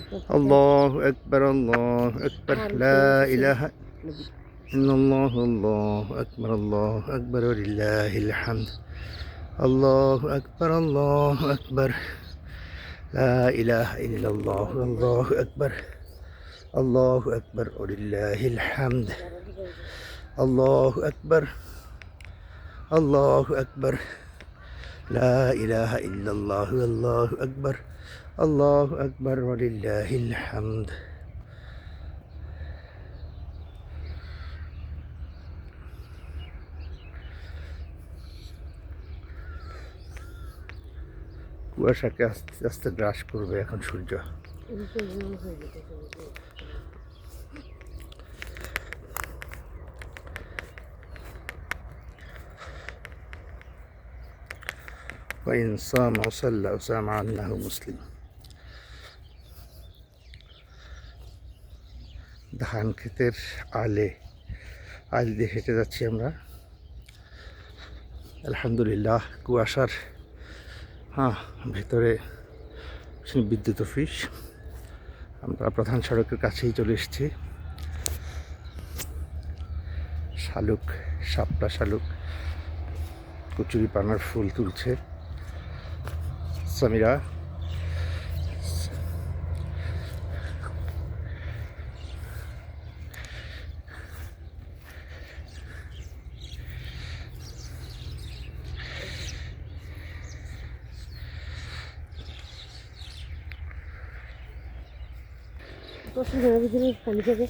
الله أكبر الله أكبر لا إله إلا الله الله أكبر الله أكبر ولله الحمد الله أكبر الله أكبر لا إله إلا الله الله أكبر الله أكبر ولله الحمد الله أكبر الله أكبر لا إله إلا الله الله أكبر الله أكبر ولله الحمد কুয়াশাকে আস্তে আস্তে গ্রাস করবে এখন সূর্য। وإن صام وصلى وسام عنه مسلم। ধান ক্ষেতের আল দিয়ে হেঁটে যাচ্ছি আমরা। আলহামদুলিল্লাহ কুয়াশার ভেতরে বিদ্যুৎ অফিস। আমরা প্রধান সড়কের কাছেই চলে এসেছি। শালুক, শাপলা শালুক কচুরি পানার ফুল তুলছে সামিরা। ভিতরে পানি যাবে।